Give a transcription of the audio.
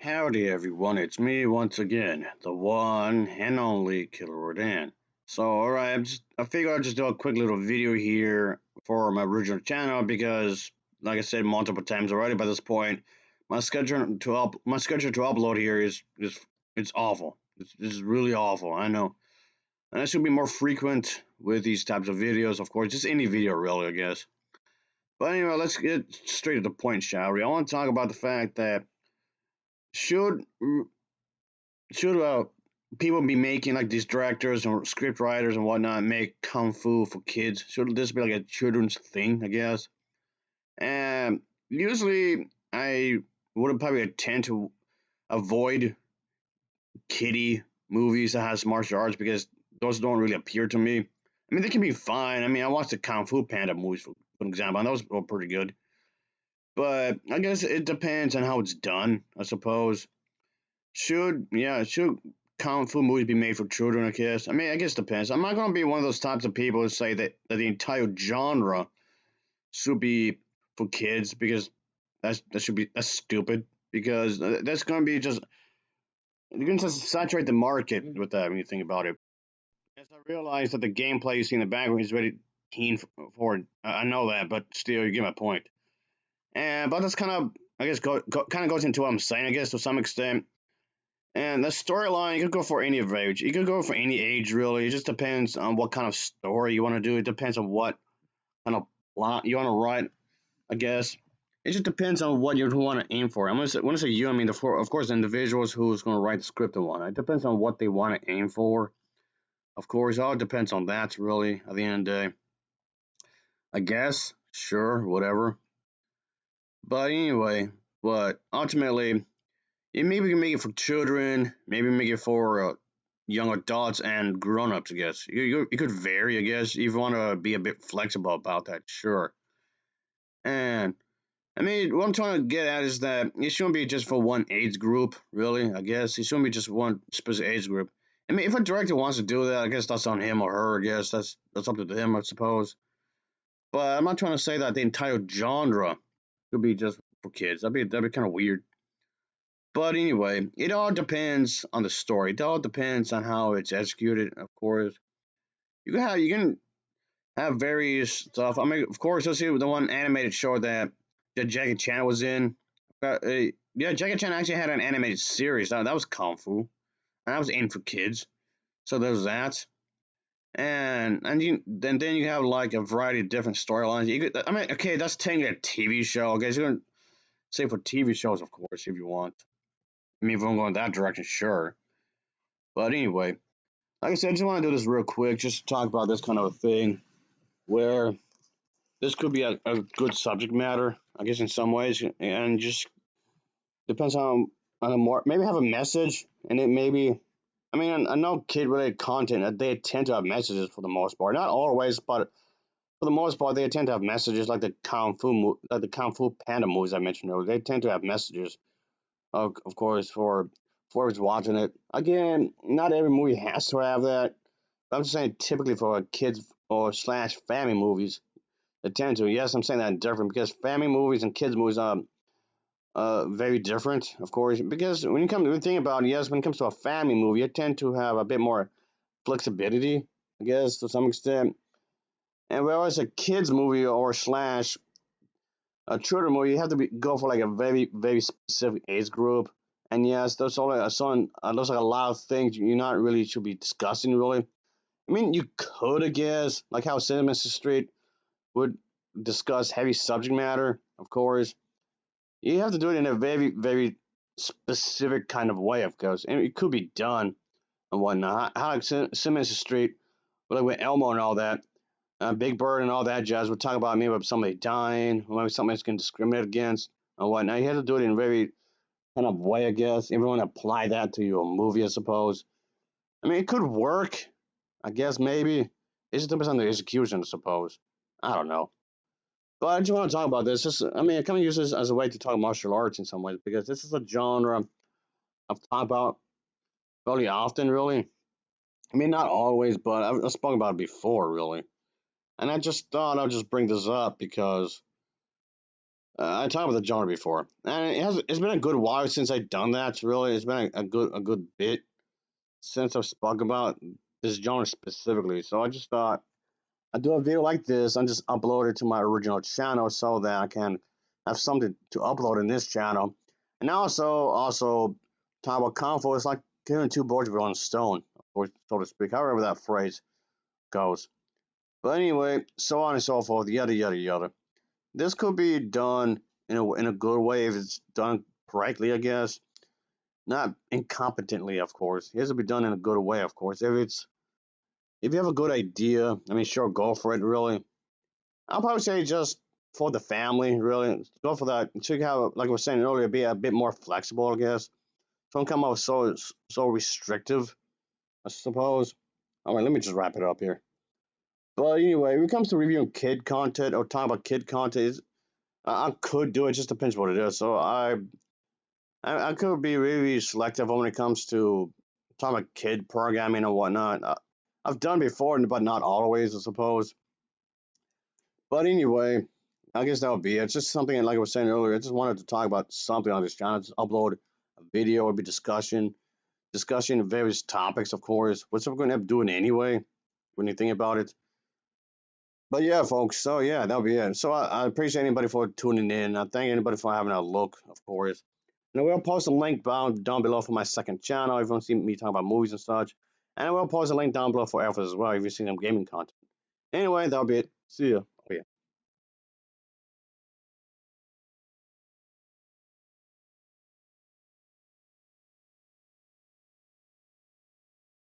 Howdy everyone, it's me once again, the one and only Killerrodan. So alright, I figured I'd just do a quick little video here for my original channel because, like I said multiple times already by this point, my schedule to upload here is it's awful. It's really awful, I know. And I should be more frequent with these types of videos, of course, just any video really, I guess. But anyway, let's get straight to the point, shall we? I want to talk about the fact that should should people be making like these directors or script writers and whatnot make kung fu for kids? Should this be like a children's thing? I guess. And usually, I would probably tend to avoid kiddie movies that has martial arts because those don't really appeal to me. I mean, they can be fine. I mean, I watched the Kung Fu Panda movies, for example, and those were pretty good. But I guess it depends on how it's done, I suppose. Should kung fu movies be made for children? I guess. I mean, I guess it depends. I'm not gonna be one of those types of people who say that the entire genre should be for kids because that's stupid because that's gonna be just you're gonna just saturate the market with that when you think about it. Yes, I realize that the gameplay you see in the background is very teen forward. I know that, but still, you get my point. And but that's kind of I guess kind of goes into what I'm saying. I guess to some extent. And the storyline, you could go for any age. You could go for any age, really. It just depends on what kind of story you want to do. It depends on what kind of plot you want to write, I guess. It just depends on what you want to aim for. When I say you, I mean, of course, the individuals who's going to write the script and whatnot. It depends on what they want to aim for. Of course, it all depends on that, really, at the end of the day. I guess, sure, whatever. But anyway, but ultimately, maybe you can make it for children, maybe make it for young adults and grown-ups, I guess. You could vary, I guess, if you want to be a bit flexible about that, sure. And, I mean, what I'm trying to get at is that it shouldn't be just for one age group, really, I guess. It shouldn't be just one specific age group. I mean, if a director wants to do that, I guess that's on him or her, I guess. That's up to him, I suppose. But I'm not trying to say that the entire genre should be just for kids. That'd be kind of weird. But anyway, it all depends on the story. It all depends on how it's executed. Of course, you can have various stuff. I mean, of course, let's see the one animated show that Jackie Chan was in. Yeah, Jackie Chan actually had an animated series. That was Kung Fu, and that was aimed for kids. So there's that. And then you have like a variety of different storylines. I mean, okay, that's technically a TV show. Okay, so you can say for TV shows, of course, if you want. I mean, if I'm going that direction, sure. But anyway, like I said, I just want to do this real quick, just to talk about this kind of a thing where this could be a good subject matter, I guess, in some ways, and just depends on a more maybe have a message, and it maybe. I mean, I know kid-related content they tend to have messages for the most part, not always, but for the most part, they tend to have messages like like the Kung Fu Panda movies I mentioned earlier. They tend to have messages, of course, for who's watching it. Again, not every movie has to have that. I'm just saying, typically for kids or slash family movies, they tend to. Yes, I'm saying that different because family movies and kids movies are very different, of course. Because when you come to think about it, yes, when it comes to a family movie, it tend to have a bit more flexibility, I guess, to some extent. And whereas a kids movie or slash a children movie, you have to go for like a very specific age group. And yes, there's like a lot of things you're not really should be discussing really. I mean, you could, I guess, like how Cinema Street would discuss heavy subject matter, of course. You have to do it in a very specific kind of way, of course. And it could be done and whatnot. How like Cinema Street, like with Elmo and all that, Big Bird and all that jazz would talk about maybe somebody dying, or maybe something that's going to discriminate against and whatnot. You have to do it in a very kind of way, I guess. Everyone apply that to your movie, I suppose. I mean, it could work, I guess, maybe. It just depends on the execution, I suppose. I don't know. But I just want to talk about this. I mean, I kind of use this as a way to talk martial arts in some ways because this is a genre I've talked about fairly often, really. I mean, not always, but I've spoken about it before, really. And I just thought I'd just bring this up because I talked about the genre before, and it's been a good while since I've done that. Really, it's been a good bit since I've spoke about this genre specifically. So I just thought I'd do a video like this and just upload it to my original channel so that I can have something to upload in this channel, and also talk about comfort. It's like killing two birds with one stone, or so to speak, however that phrase goes. But anyway, so on and so forth, yada yada yada. This could be done in a good way if it's done correctly, I guess. Not incompetently, of course. It has to be done in a good way, of course. If you have a good idea, I mean, sure, go for it. Really, I'll probably say just for the family. Really, go for that. So you have, like I was saying earlier, be a bit more flexible, I guess. Don't come out so restrictive, I suppose. All right, let me just wrap it up here. But anyway, when it comes to reviewing kid content or talking about kid content, I could do it. Just depends what it is. So I could be really selective when it comes to talking about kid programming and whatnot. I've done before, but not always, I suppose. But anyway, I guess that would be it. It's just something like I was saying earlier. I just wanted to talk about something on this channel. Just upload a video or be discussion of various topics, of course, which we're going to end up doing anyway when you think about it. But yeah, folks. So yeah, that'll be it. So I appreciate anybody for tuning in. I thank anybody for having a look, of course. And I will post a link down below for my second channel if you want to see me talk about movies and such. And I will post a link down below for Alphas as well if you see some gaming content. Anyway, that'll be it. See ya.